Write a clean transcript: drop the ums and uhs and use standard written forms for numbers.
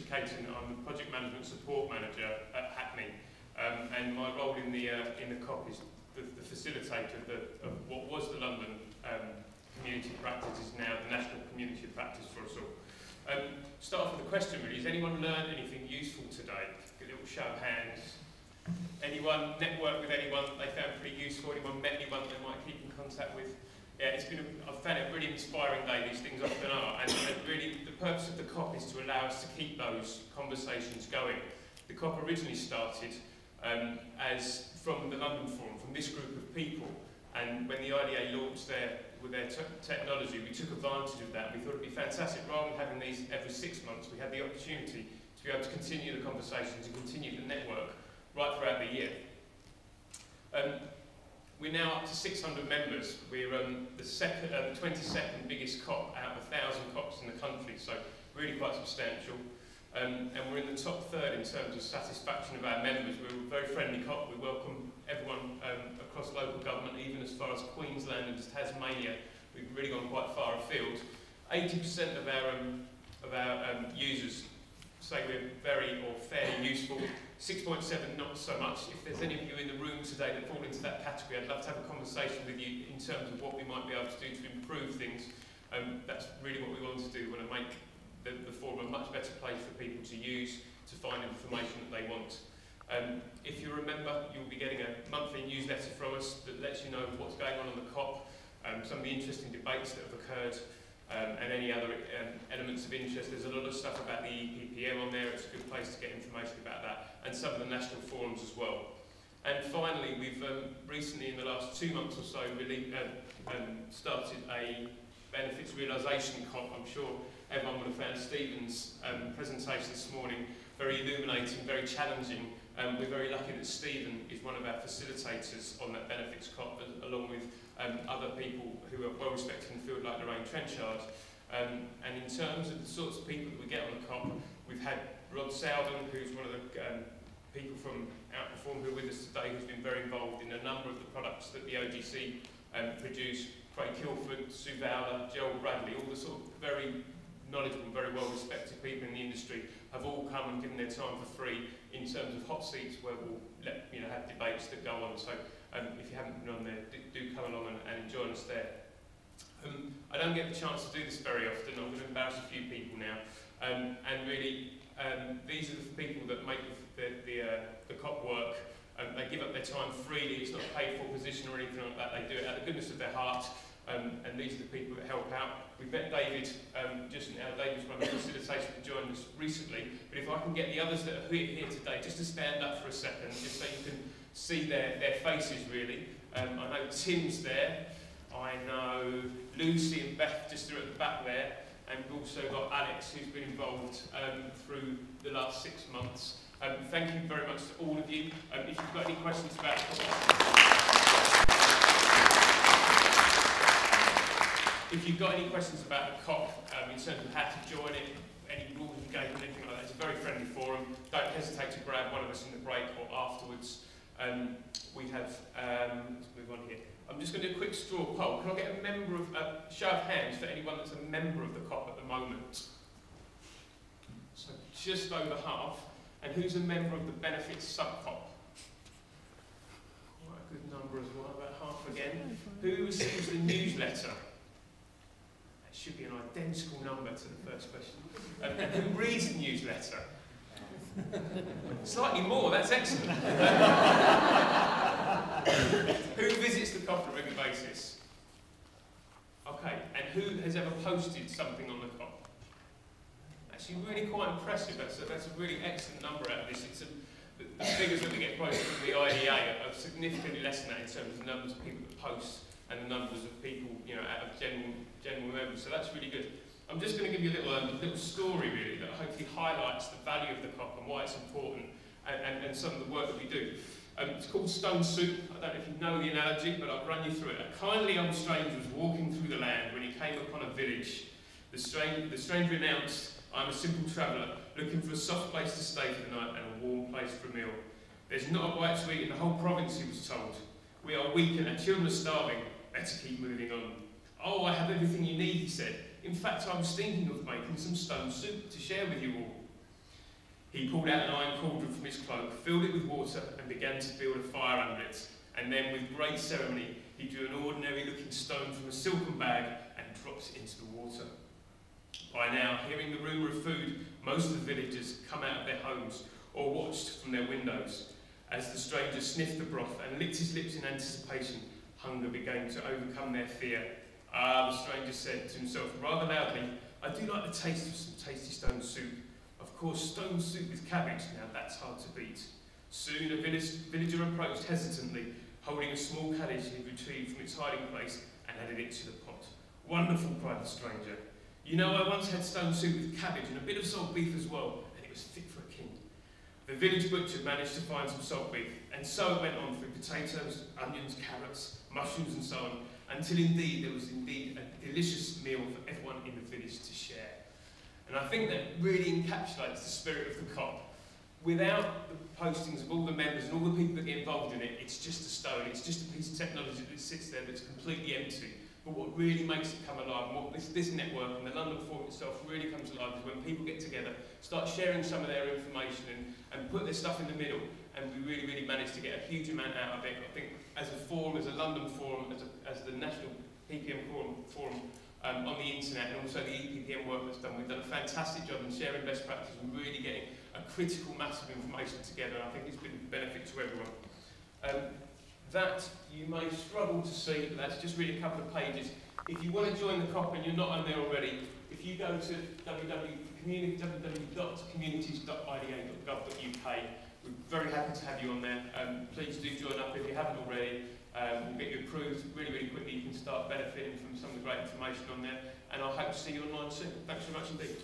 Caton. I'm the Project Management Support Manager at Hackney, and my role in the CoP is the facilitator of what was the London community practice, is now the national community practice for us all. Start off with a question really. Has anyone learned anything useful today? A little show of hands. Anyone networked with anyone they found pretty useful? Anyone met anyone they might keep in contact with? Yeah, I've found it a really inspiring day. These things often are, and really the purpose of the CoP is to allow us to keep those conversations going. The CoP originally started as from the London Forum, from this group of people, and when the IDA launched with their technology, we took advantage of that. We thought it'd be fantastic, rather than having these every 6 months, we had the opportunity to be able to continue the conversation, to continue the network right throughout the year. We're now up to 600 members. We're the 22nd biggest CoP out of 1,000 CoPs in the country, so really quite substantial. And we're in the top third in terms of satisfaction of our members. We're a very friendly CoP. We welcome everyone across local government, even as far as Queensland and Tasmania. We've really gone quite far afield. 80% of our users say we're very or fairly useful. 6.7 not so much. If there's any of you in the room today that fall into that category, I'd love to have a conversation with you in terms of what we might be able to do to improve things. That's really what we want to do. We want to make the forum a much better place for people to use, to find information that they want. If you remember, you'll be getting a monthly newsletter from us that lets you know what's going on the CoP, some of the interesting debates that have occurred, and any other elements of interest. There's a lot of stuff about the PPM on there. It's a good place to get information about that, and some of the national forums as well. And finally, we've recently, in the last 2 months or so, really started a benefits realisation CoP. I'm sure everyone would have found Stephen's presentation this morning very illuminating, very challenging. We're very lucky that Stephen is one of our facilitators on that benefits CoP, along with other people who are well respected in the field, like Lorraine Trenchard. And in terms of the sorts of people that we get on the CoP, we've had Rod Sowden, who's one of the people from Outperform who are with us today, who's been very involved in a number of the products that the OGC produce. Craig Kilford, Sue Fowler, Gerald Bradley, all the sort of very knowledgeable, very well respected people in the industry have all come and given their time for free in terms of hot seats where we'll have debates that go on. So if you haven't been on there, do come along and join us there. I don't get the chance to do this very often. I'm going to embarrass a few people now. And really, these are the people that make the CoP work. They give up their time freely. It's not a paid for position or anything like that. They do it out of the goodness of their heart. And these are the people that help out. We met David just now. David's one of the facilitators that joined us recently. But if I can get the others that are here today just to stand up for a second, just so you can see their faces really. I know Tim's there. I know Lucy and Beth just are at the back there. And we've also got Alex, who's been involved through the last 6 months. Thank you very much to all of you. If you've got any questions about If you've got any questions about the CoP in terms of how to join it, any rules of engagement, anything like that, it's a very friendly forum. Don't hesitate to grab one of us in the break or afterwards. We have, let's move on here. I'm just going to do a quick straw poll. Can I get a member of, show of hands for anyone that's a member of the CoP at the moment? So just over half. And who's a member of the benefits sub-CoP? Quite a good number as well, about half again. Who receives the newsletter? Should be an identical number to the first question. And who reads the newsletter? Slightly more, that's excellent. Who visits the CoP on a regular basis? Okay, and who has ever posted something on the CoP? Actually really quite impressive. That's a really excellent number out of this. The figures that we get posted from the IDA are significantly less than that in terms of the numbers of people that post and the numbers of people, out of general members. So that's really good. I'm just going to give you a little story really that hopefully highlights the value of the CoP and why it's important and some of the work that we do. It's called Stone Soup. I don't know if you know the analogy, but I'll run you through it. A kindly old stranger was walking through the land when he came upon a village. The stranger announced, "I'm a simple traveller, looking for a soft place to stay for the night and a warm place for a meal. There's not a bite to eat in the whole province," he was told. "We are weak and our children are starving. Better keep moving on." "Oh, I have everything you need," he said. "In fact, I was thinking of making some stone soup to share with you all." He pulled out an iron cauldron from his cloak, filled it with water, and began to build a fire under it. And then, with great ceremony, he drew an ordinary-looking stone from a silken bag and dropped it into the water. By now, hearing the rumour of food, most of the villagers come out of their homes or watched from their windows. As the stranger sniffed the broth and licked his lips in anticipation, hunger began to overcome their fear. Ah, the stranger said to himself rather loudly, I do like the taste of some tasty stone soup. Of course, stone soup with cabbage, now that's hard to beat. Soon a villager approached hesitantly, holding a small cabbage he had retrieved from its hiding place and added it to the pot. Wonderful, cried the stranger. You know, I once had stone soup with cabbage and a bit of salt beef as well, and it was fit for a king. The village butcher managed to find some salt beef, and so it went on through potatoes, onions, carrots, mushrooms and so on, until indeed there was indeed a delicious meal for everyone in the village to share. And I think that really encapsulates the spirit of the CoP. Without the postings of all the members and all the people that get involved in it, it's just a stone, it's just a piece of technology that sits there that's completely empty. But what really makes it come alive, and what this network and the London Forum itself really comes alive, is when people get together, start sharing some of their information and put their stuff in the middle, and we really, really manage to get a huge amount out of it. I think as a forum, as a London forum, as the national PPM forum on the internet, and also the EPPM work that's done, we've done a fantastic job in sharing best practice and really getting a critical mass of information together. I think it's been a benefit to everyone. That you may struggle to see, but that's just really a couple of pages. If you want to join the CoP and you're not on there already, if you go to www.communities.ida.gov.uk, we're very happy to have you on there. Please do join up if you haven't already. We'll get you approved really, really quickly. You can start benefiting from some of the great information on there, and I hope to see you online soon. Thanks very much indeed.